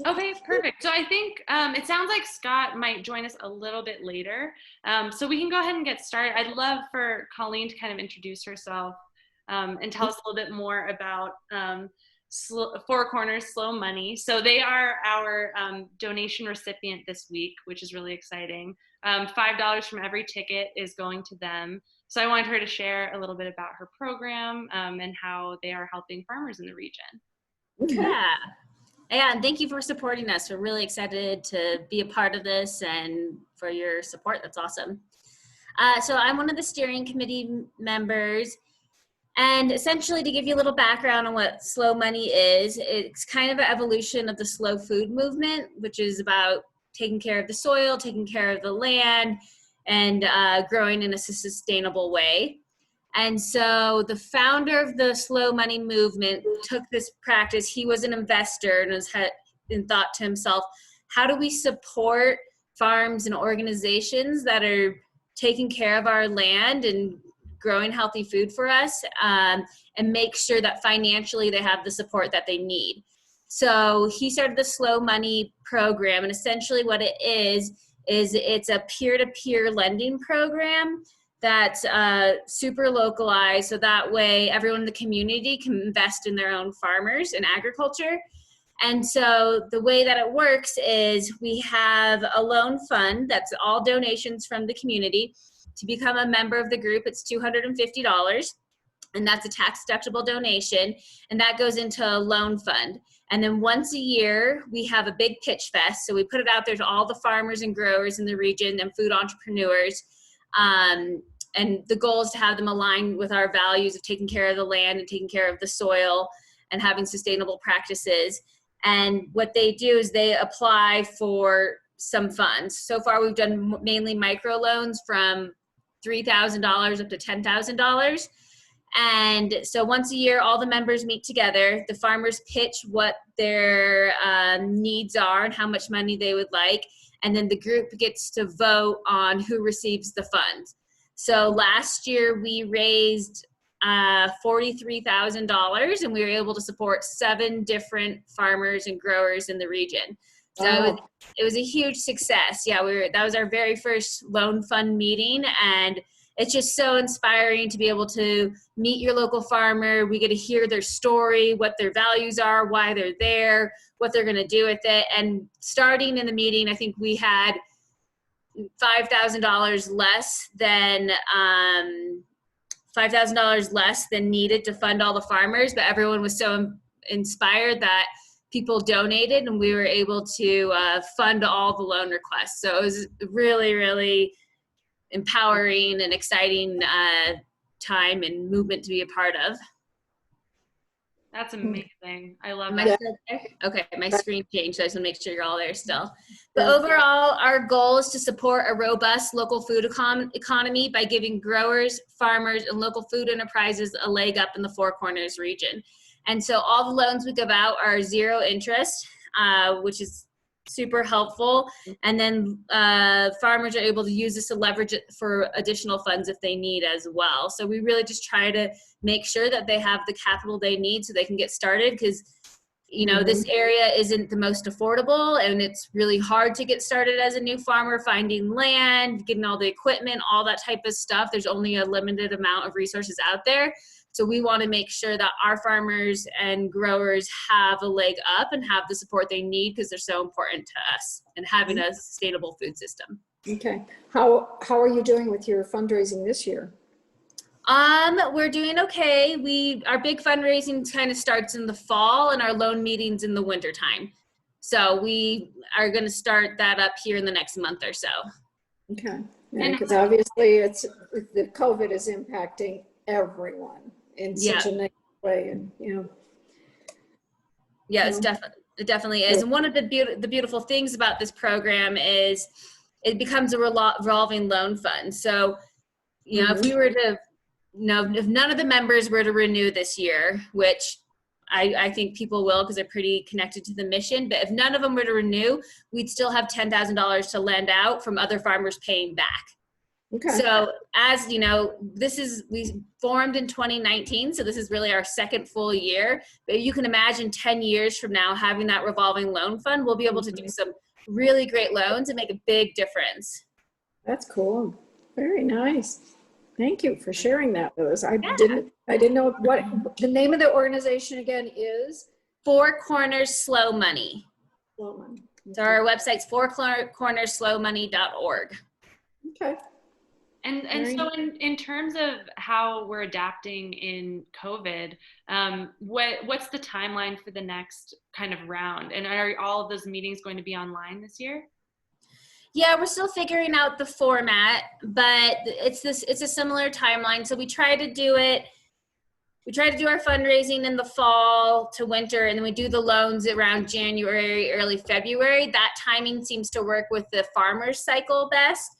Okay, perfect. So I think it sounds like Scott might join us a little bit later. So we can go ahead and get started. I'd love for Colleen to kind of introduce herself and tell us a little bit more about Four Corners Slow Money. So they are our donation recipient this week, which is really exciting. $5 from every ticket is going to them. So I wanted her to share a little bit about her program and how they are helping farmers in the region. Okay. Yeah, and thank you for supporting us. We're really excited to be a part of this and for your support. That's awesome. So I'm one of the steering committee members. And essentially, to give you a little background on what slow money is, it's kind of an evolution of the slow food movement, which is about taking care of the soil, taking care of the land, and growing in a sustainable way. And so the founder of the slow money movement took this practice. He was an investor and thought to himself, how do we support farms and organizations that are taking care of our land and growing healthy food for us, and make sure that financially they have the support that they need. So he started the Slow Money program, and essentially what it is it's a peer-to-peer lending program that's super localized, so that way everyone in the community can invest in their own farmers and agriculture. And so the way that it works is we have a loan fund that's all donations from the community. To become a member of the group, it's $250, and that's a tax-deductible donation, and that goes into a loan fund. And then once a year, we have a big pitch fest, so we put it out there to all the farmers and growers in the region and food entrepreneurs, and the goal is to have them align with our values of taking care of the land and taking care of the soil and having sustainable practices. And what they do is they apply for some funds. So far, we've done mainly microloans from $3,000 up to $10,000. And so once a year, all the members meet together. The farmers pitch what their needs are and how much money they would like. And then the group gets to vote on who receives the funds. So last year we raised $43,000, and we were able to support 7 different farmers and growers in the region. So it was a huge success. Yeah, that was our very first loan fund meeting, and it's just so inspiring to be able to meet your local farmer. We get to hear their story, what their values are, why they're there, what they're going to do with it. And starting in the meeting, I think we had $5,000 less than needed to fund all the farmers, but everyone was so inspired that people donated, and we were able to fund all the loan requests. So it was really, really empowering and exciting time and movement to be a part of. That's amazing. I love Am I that. still there? Okay, my screen changed, so I just want to make sure you're all there still. But overall, our goal is to support a robust local food economy by giving growers, farmers, and local food enterprises a leg up in the Four Corners region. And so all the loans we give out are 0 interest, which is super helpful. And then farmers are able to use this to leverage it for additional funds if they need as well. So we really just try to make sure that they have the capital they need so they can get started, because this area isn't the most affordable, and it's really hard to get started as a new farmer, finding land, getting all the equipment, all that type of stuff. There's only a limited amount of resources out there. So we want to make sure that our farmers and growers have a leg up and have the support they need, because they're so important to us and having a sustainable food system. Okay. How are you doing with your fundraising this year? We're doing okay. Our big fundraising kind of starts in the fall, and our loan meetings in the winter time. So we are going to start that up here in the next month or so. Okay. Because obviously the COVID is impacting everyone in such a negative way, and it definitely is. And one of the beautiful things about this program is it becomes a revolving loan fund. So if we were to if none of the members were to renew this year, which I think people will because they're pretty connected to the mission, but if none of them were to renew, we'd still have $10,000 to lend out from other farmers paying back. Okay. So as you know, we formed in 2019, so this is really our second full year. But you can imagine 10 years from now, having that revolving loan fund, we'll be able to do some really great loans and make a big difference. That's cool. Very nice. Thank you for sharing that with us. I Yeah. didn't know what the name of the organization again is. Four Corners Slow Money. Sloman. So our website's fourcornerslowmoney.org. Okay. And so in terms of how we're adapting in COVID, what's the timeline for the next kind of round? And are all of those meetings going to be online this year? Yeah, we're still figuring out the format, but it's a similar timeline. So we try to do our fundraising in the fall to winter, and then we do the loans around January, early February. That timing seems to work with the farmers cycle best.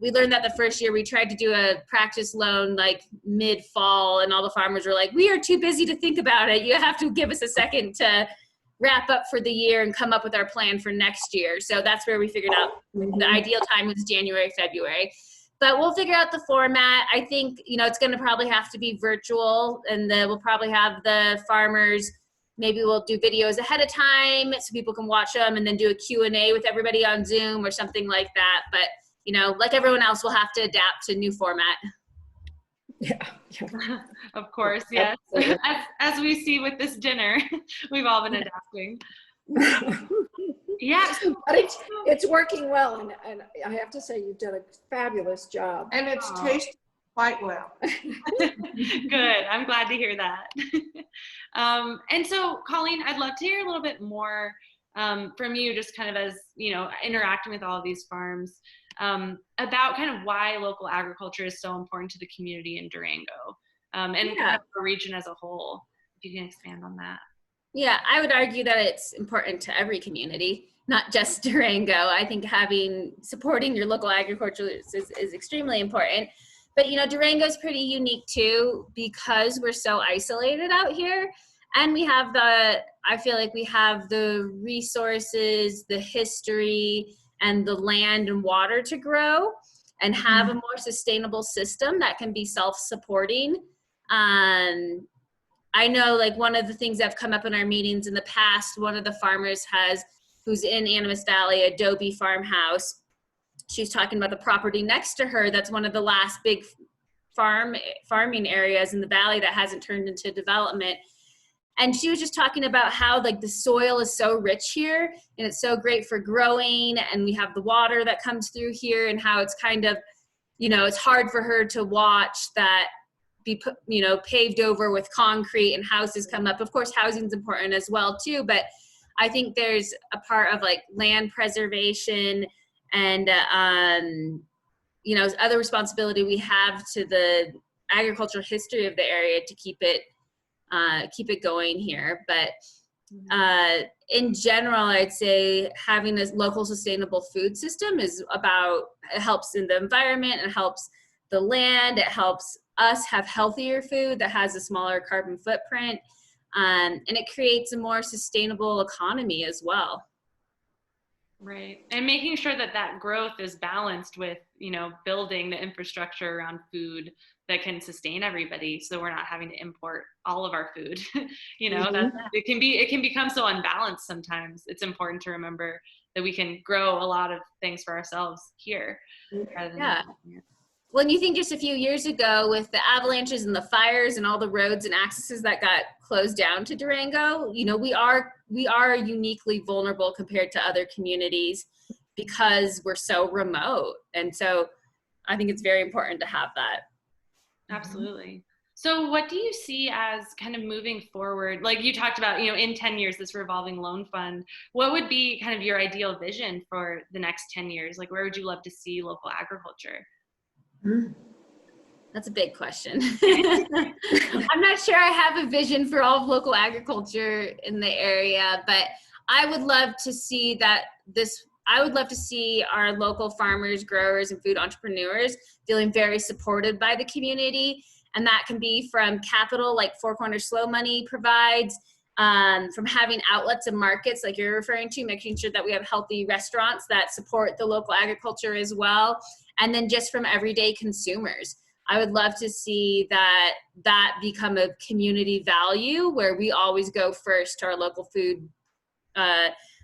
We learned that the first year we tried to do a practice loan like mid-fall, and all the farmers were like, we are too busy to think about it. You have to give us a second to wrap up for the year and come up with our plan for next year. So that's where we figured out the ideal time was January, February. But we'll figure out the format. I think, it's going to probably have to be virtual, and we'll probably have the farmers, maybe we'll do videos ahead of time so people can watch them, and then do a Q&A with everybody on Zoom or something like that. But, like everyone else, we'll have to adapt to new format. Yeah. Of course, yes. As we see with this dinner, we've all been adapting. Yeah, but it's working well, and I have to say you've done a fabulous job. And it's tasted quite well. Good. I'm glad to hear that. And so, Colleen, I'd love to hear a little bit more from you, just kind of as, interacting with all of these farms, about kind of why local agriculture is so important to the community in Durango, and kind of the region as a whole. If you can expand on that. Yeah, I would argue that it's important to every community, not just Durango. I think supporting your local agriculture is extremely important. But, Durango's pretty unique too, because we're so isolated out here. And I feel like we have the resources, the history, and the land and water to grow and have a more sustainable system that can be self-supporting. I know, like, one of the things that have come up in our meetings in the past, one of the farmers who's in Animas Valley, Adobe Farmhouse, she's talking about the property next to her that's one of the last big farming areas in the valley that hasn't turned into development. And she was just talking about how, like, the soil is so rich here and it's so great for growing, and we have the water that comes through here, and how it's kind of, it's hard for her to watch that be put, paved over with concrete and houses come up. Of course, housing's important as well too, but I think there's a part of like land preservation and other responsibility we have to the agricultural history of the area to keep it going here. But in general, I'd say having a local sustainable food system it helps in the environment, it helps the land, it helps us have healthier food that has a smaller carbon footprint, and it creates a more sustainable economy as well. Right. And making sure that growth is balanced with, building the infrastructure around food that can sustain everybody, so we're not having to import all of our food. It can become so unbalanced sometimes. It's important to remember that we can grow a lot of things for ourselves here. When you think just a few years ago with the avalanches and the fires and all the roads and accesses that got closed down to Durango, we are uniquely vulnerable compared to other communities because we're so remote. And so I think it's very important to have that. Absolutely. So what do you see as kind of moving forward? Like you talked about, in 10 years, this revolving loan fund, what would be kind of your ideal vision for the next 10 years? Like, where would you love to see local agriculture? That's a big question. I'm not sure I have a vision for all of local agriculture in the area, but I would love to see our local farmers, growers, and food entrepreneurs feeling very supported by the community. And that can be from capital, like Four Corners Slow Money provides, from having outlets and markets like you're referring to, making sure that we have healthy restaurants that support the local agriculture as well, and then just from everyday consumers. I would love to see that become a community value where we always go first to our local food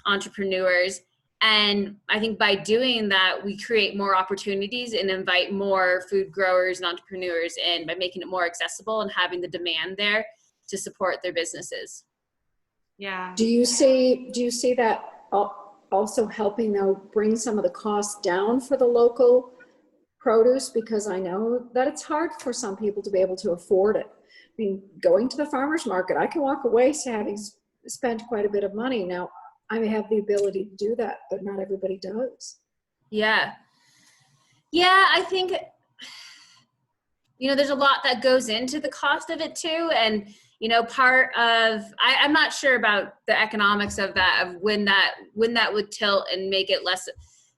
entrepreneurs. And I think by doing that, we create more opportunities and invite more food growers and entrepreneurs in by making it more accessible and having the demand there to support their businesses. Yeah. Do you see that also helping though bring some of the costs down for the local produce? Because I know that it's hard for some people to be able to afford it. I mean, going to the farmer's market, I can walk away having spent quite a bit of money. Now, I may have the ability to do that, but not everybody does. Yeah. Yeah, I think, there's a lot that goes into the cost of it too. And, part of, I'm not sure about the economics of that, of when that would tilt and make it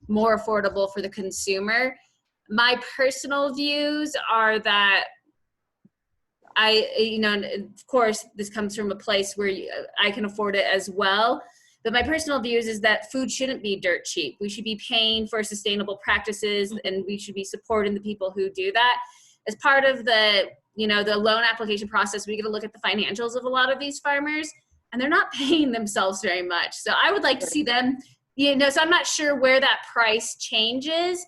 more affordable for the consumer. My personal views are that of course, this comes from a place where I can afford it as well. But my personal views is that food shouldn't be dirt cheap. We should be paying for sustainable practices, and we should be supporting the people who do that. As part of the loan application process, we get to look at the financials of a lot of these farmers, and they're not paying themselves very much. So I would like to see them, so I'm not sure where that price changes.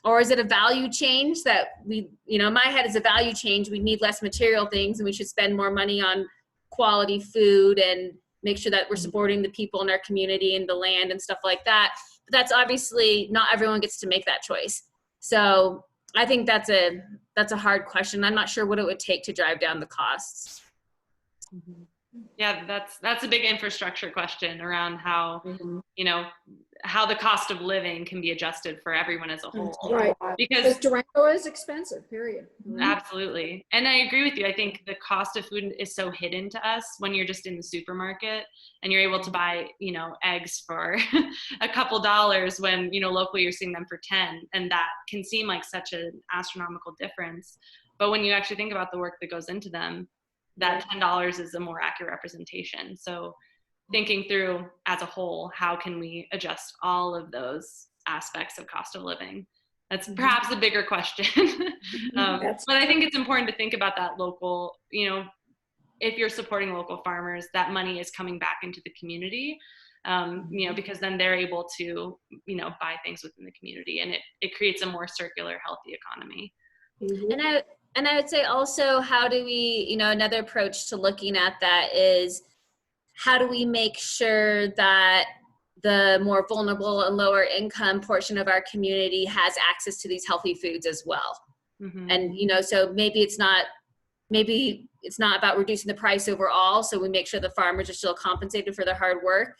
Or is it a value change that we, in my head is a value change. We need less material things and we should spend more money on quality food and make sure that we're supporting the people in our community and the land and stuff like that. But that's obviously not everyone gets to make that choice. So I think that's a hard question. I'm not sure what it would take to drive down the costs. Mm-hmm. Yeah, that's a big infrastructure question around how, how the cost of living can be adjusted for everyone as a whole. Right. Because Durango is expensive, period. Absolutely. And I agree with you. I think the cost of food is so hidden to us when you're just in the supermarket and you're able to buy, eggs for a couple dollars when, locally you're seeing them for 10. And that can seem like such an astronomical difference. But when you actually think about the work that goes into them, that $10 is a more accurate representation. So thinking through as a whole, how can we adjust all of those aspects of cost of living? That's perhaps a bigger question. But I think it's important to think about that local, if you're supporting local farmers, that money is coming back into the community, because then they're able to, buy things within the community, and it creates a more circular, healthy economy. And I would say also, how do we, another approach to looking at that is, how do we make sure that the more vulnerable and lower income portion of our community has access to these healthy foods as well? Mm-hmm. And, so maybe it's not about reducing the price overall. So we make sure the farmers are still compensated for their hard work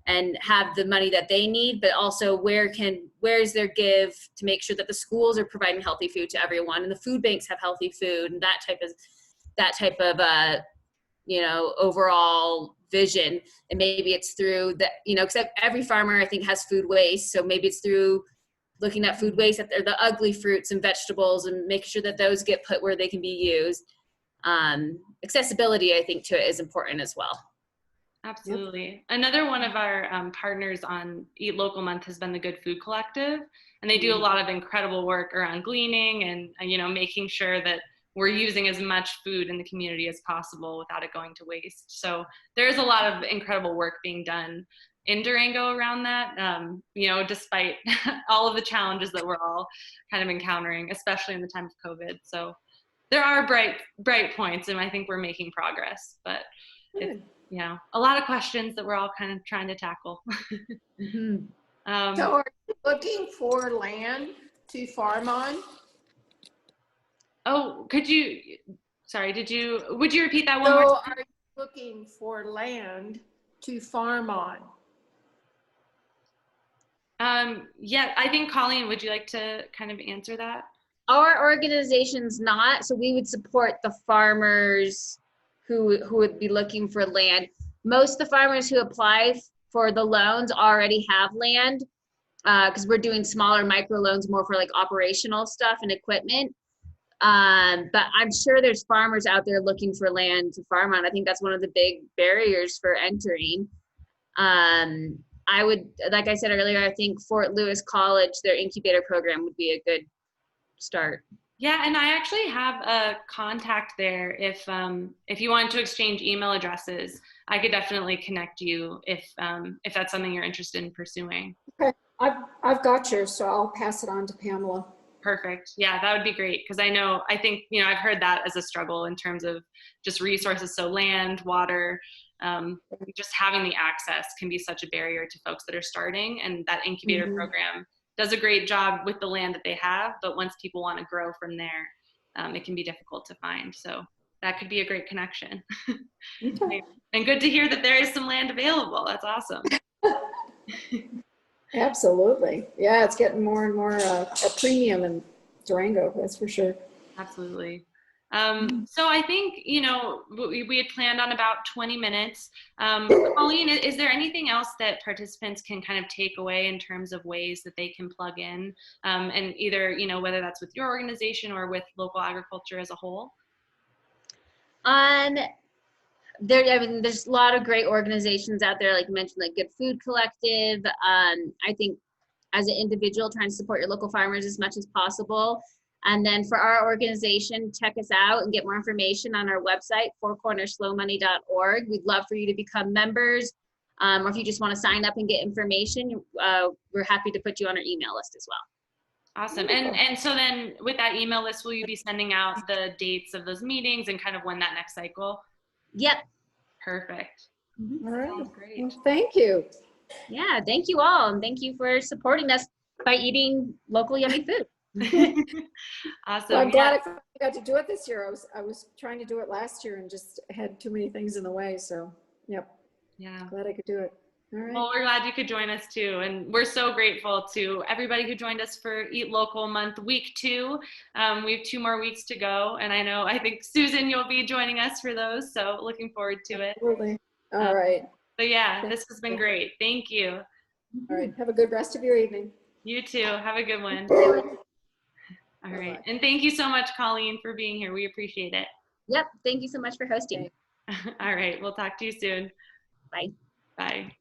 and have the money that they need, but also where is their give to make sure that the schools are providing healthy food to everyone, and the food banks have healthy food, and that type of overall vision. And maybe it's through the, because every farmer I think has food waste. So maybe it's through looking at food waste, that they're the ugly fruits and vegetables, and making sure that those get put where they can be used. Accessibility, I think, to it is important as well. Absolutely. Yep. Another one of our partners on Eat Local Month has been the Good Food Collective, and they do a lot of incredible work around gleaning and making sure that we're using as much food in the community as possible without it going to waste. So there's a lot of incredible work being done in Durango around that, despite all of the challenges that we're all kind of encountering, especially in the time of COVID. So there are bright points, and I think we're making progress, but it's, a lot of questions that we're all kind of trying to tackle. So are you looking for land to farm on? Oh, would you repeat that one more time? So are you looking for land to farm on? Yeah, I think, Colleen, would you like to kind of answer that? Our organization's not, so we would support the farmers who would be looking for land. Most of the farmers who apply for the loans already have land, because we're doing smaller micro loans more for like operational stuff and equipment. But I'm sure there's farmers out there looking for land to farm on. I think that's one of the big barriers for entering. I would, like I said earlier, I think Fort Lewis College, their incubator program would be a good start. Yeah, and I actually have a contact there. If you want to exchange email addresses, I could definitely connect you if that's something you're interested in pursuing. Okay, I've got yours, so I'll pass it on to Pamela. Perfect. Yeah, that would be great because I think I've heard that as a struggle in terms of just resources. So land, water, just having the access can be such a barrier to folks that are starting, and that incubator program does a great job with the land that they have, but once people want to grow from there, it can be difficult to find. So that could be a great connection. Okay. And good to hear that there is some land available. That's awesome. Absolutely. Yeah, it's getting more and more a premium in Durango, that's for sure. Absolutely. So I think, we had planned on about 20 minutes. Colleen, is there anything else that participants can kind of take away in terms of ways that they can plug in? And either, whether that's with your organization or with local agriculture as a whole? There's a lot of great organizations out there, like you mentioned, like Good Food Collective. I think as an individual, trying to support your local farmers as much as possible. And then for our organization, check us out and get more information on our website, fourcornerslowmoney.org. We'd love for you to become members. Or if you just want to sign up and get information, we're happy to put you on our email list as well. Awesome. And so then with that email list, will you be sending out the dates of those meetings and kind of when that next cycle? Yep. Perfect. All right. Sounds great. Well, thank you. Yeah, thank you all. And thank you for supporting us by eating local yummy food. Awesome. Well, I'm glad I got to do it this year. I was trying to do it last year and just had too many things in the way. So, yep. Yeah. Glad I could do it. All right. Well, we're glad you could join us too. And we're so grateful to everybody who joined us for Eat Local Month Week 2. We have 2 more weeks to go. And I think Susan, you'll be joining us for those. So looking forward to it. Absolutely. All right. But yeah, this has been great. Thank you. All right. Have a good rest of your evening. You too. Have a good one. All right. And thank you so much, Colleen, for being here. We appreciate it. Yep. Thank you so much for hosting. All right. We'll talk to you soon. Bye. Bye.